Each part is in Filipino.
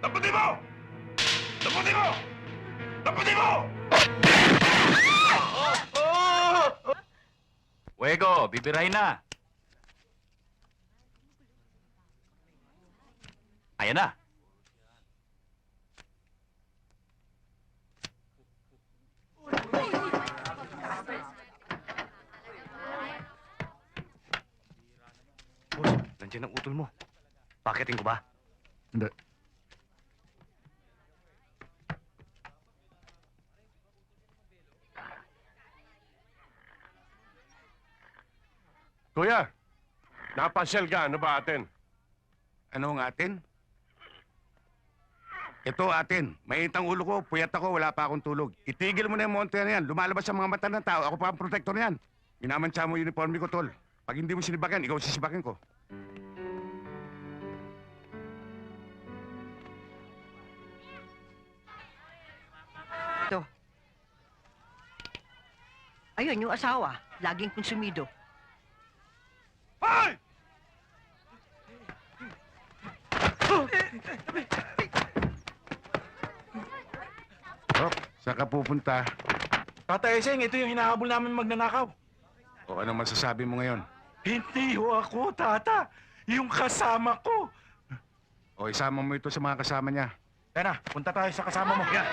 Taputin mo! Taputin mo! Taputin mo! Fuego, bibirahin na. Ayan na. Nandiyan ang utol mo. Pakitin ko ba? Hindi. Kuya, napasyal ka. Ano ba atin? Ano ang atin? Ito atin. Mainit ang ulo ko, puyat ako, wala pa akong tulog. Itigil mo na yung monte na yan. Lumalabas ang mga mata ng tao. Ako pa ang protector niyan. Minamantsa mo yung uniforme ko, tol. Pag hindi mo sinibagan, ikaw sisibagan ko. Ito. Ayun, yung asawa. Laging konsumido. Hoy! Oh, saan ka pupunta? Tata Eseng, ito yung hinahabol namin magnanakaw. O ano masasabi mo ngayon? Hindi ho ako, Tata. Yung kasama ko. O isama mo ito sa mga kasama niya. Tena, punta tayo sa kasama mo. Yan.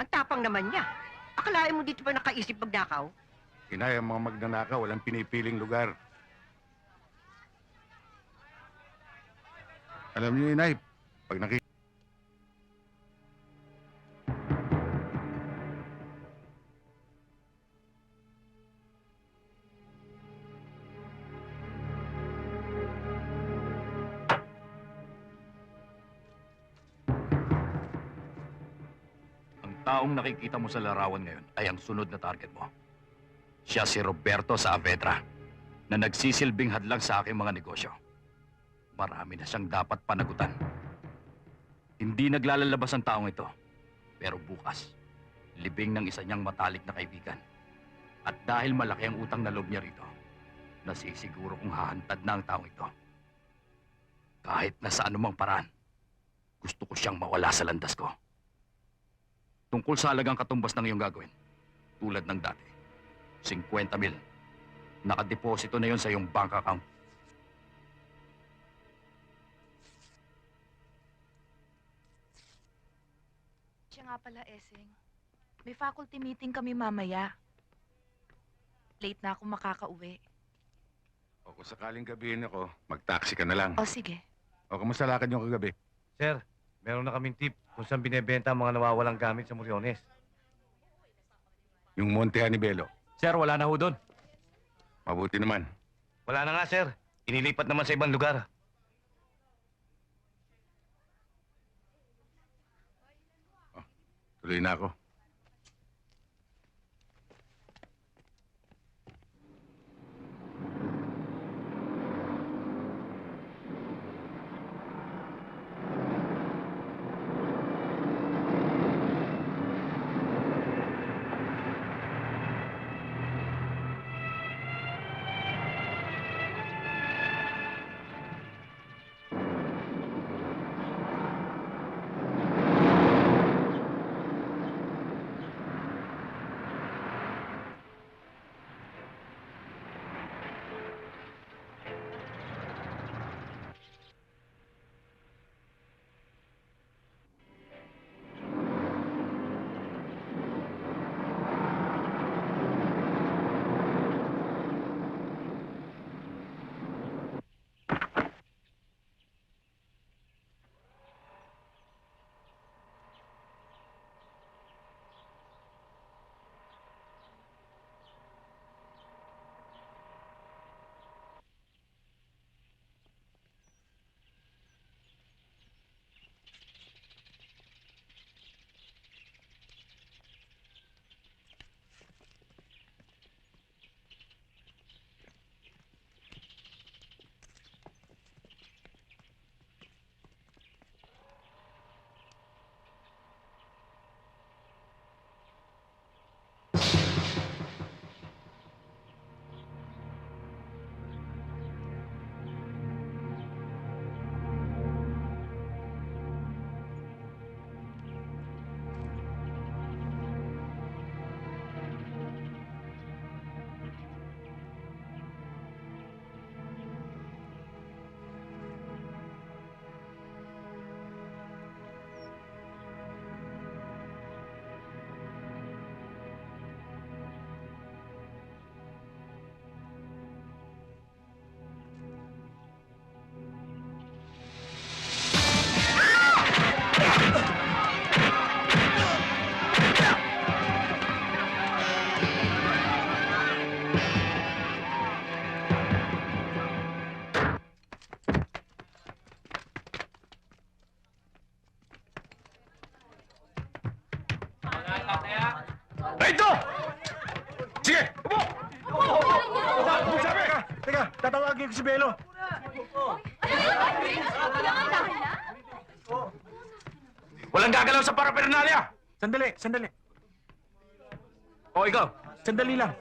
Ang tapang naman niya. Akalain mo dito pa nakaisip magnakaw? Inay, ang mga magnanakaw, walang pinipiling lugar. Alam niyo, Inay, pag nakikita... Ang taong nakikita mo sa larawan ngayon ay ang sunod na target mo. Siya si Roberto Saavedra, na nagsisilbing hadlang sa aking mga negosyo. Marami na siyang dapat panagutan. Hindi naglalalabas ang taong ito. Pero bukas, libing ng isa niyang matalik na kaibigan. At dahil malaki ang utang na loob niya rito, nasisiguro kong hahantad na ang taong ito. Kahit na sa anumang paraan, gusto ko siyang mawala sa landas ko. Tungkol sa halagang katumbas ng iyong gagawin, tulad ng dati, 50,000. Nakadeposito na yon sa iyong bank account. Siya nga pala, Eseng. May faculty meeting kami mamaya. Late na ako makakauwi. O kung sakaling gabihin ako, mag-taxi ka na lang. O sige. O kamusta lakad yung kagabi? Sir, meron na kaming tip kung saan binebenta ang mga nawawalang gamit sa Moriones. Yung Monte Hanibelo. Sir, wala na ho doon. Mabuti naman. Wala na nga, sir. Inilipat naman sa ibang lugar. Tuloy na ako. Rito! Sige, upo! Sabi! Teka, tatawagin ko si Belo. Walang gagalaw sa paraphernalia! Sandali, sandali. O ikaw, Sandali lang.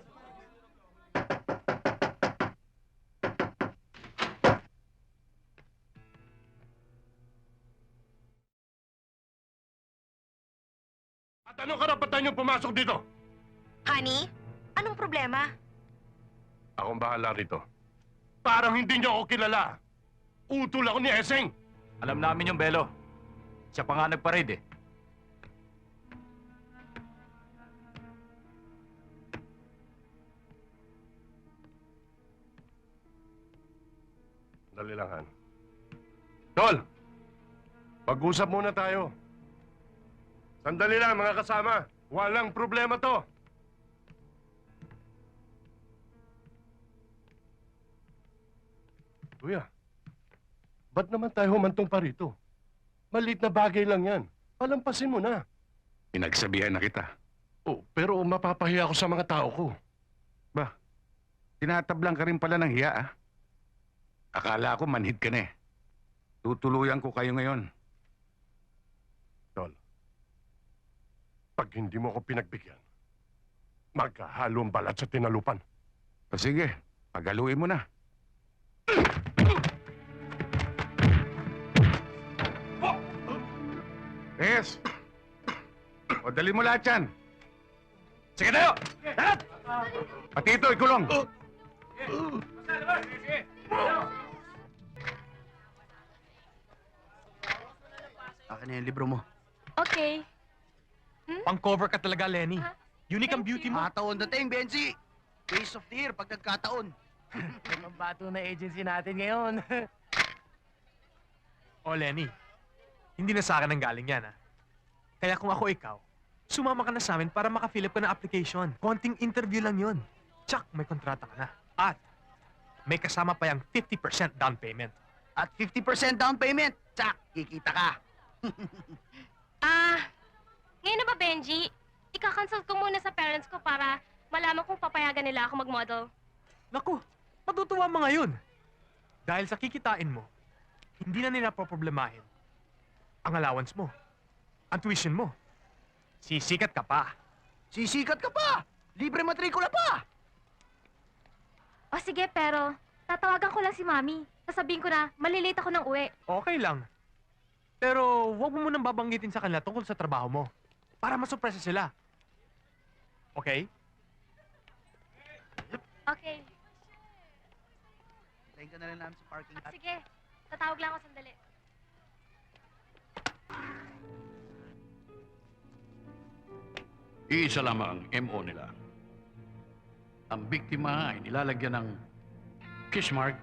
at anong karapatan niyong pumasok dito? Honey, anong problema? Akong bahala rito. Parang hindi niyo ako kilala. Utol ako ni Eseng. Alam namin yung Belo. Siya pa nga nagparade eh. Dali lang, Han. Tol! Mag-usap muna tayo. Sandali lang, mga kasama. Walang problema to. Kuya, ba't naman tayo humantong pa rito? Maliit na bagay lang yan. Palampasin mo na. Pinagsabihan na kita. Oh, pero mapapahiya ako sa mga tao ko. Tinatablang ka rin pala ng hiya, ah. Akala ko manhid ka na eh. Tutuluyan ko kayo ngayon. Tol, pag hindi mo ako pinagbigyan, magkahalo ang balat sa tinalupan. O sige, pagaluin mo na. Yes! O, dali mo lahat yan. Sige tayo! Lahat! Pati ito, ikulong. Akin na yung libro mo. Okay. Pang-cover ka talaga, Lenny. Ah, Unique ang thank beauty you. mo. Taon dating, Benzi! Case of the year, pag nagkataon. Pambato na agency natin ngayon. O, Lenny, hindi na sa akin ang galing yan, ha? Kaya kung ako ikaw, sumama ka na sa amin para maka-fill up ka ng application. Konting interview lang yun. Tsak, may kontrata ka na. At may kasama pa yung 50% down payment. At 50% down payment, tsak, kikita ka. Ngayon na ba, Benji? Ika-consult ko muna sa parents ko para malaman kung papayagan nila ako mag-model. Naku, matutuwa mga yun. Dahil sa kikitain mo, hindi na nila poproblemahin ang allowance mo, ang tuition mo. Sisikat ka pa. Sisikat ka pa! Libre matrikula pa! O sige, pero tatawagan ko lang si Mami. Sasabihin ko na malilate ako ng uwi. Okay lang. Pero huwag mo munang babanggitin sa kanila tungkol sa trabaho mo. Para masurpresa sila. Okay? Okay. Tayin ka na rin namin sa parking lot. Sige, tatawag lang ako sandali. Iisa lamang ang MO nila. Ang biktima ay nilalagyan ng kiss mark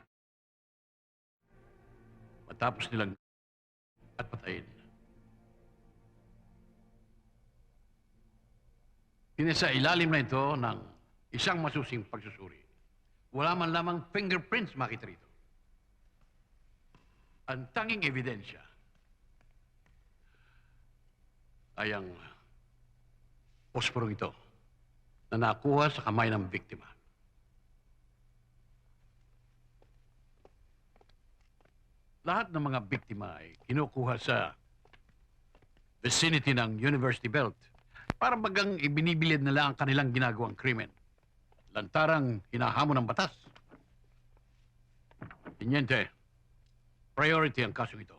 matapos nilang at patayin. Pinasa ilalim na ito ng isang masusing pagsusuri. Wala man lamang fingerprints makita rito. Ang tanging ebidensya ay ang posporong ito na nakuha sa kamay ng biktima. Lahat ng mga biktima ay kinukuha sa vicinity ng University Belt para bagang ibinibilid nila ang kanilang ginagawang krimen. Lantarang hinahamon ng batas. Tiniente, priority ang kasong ito.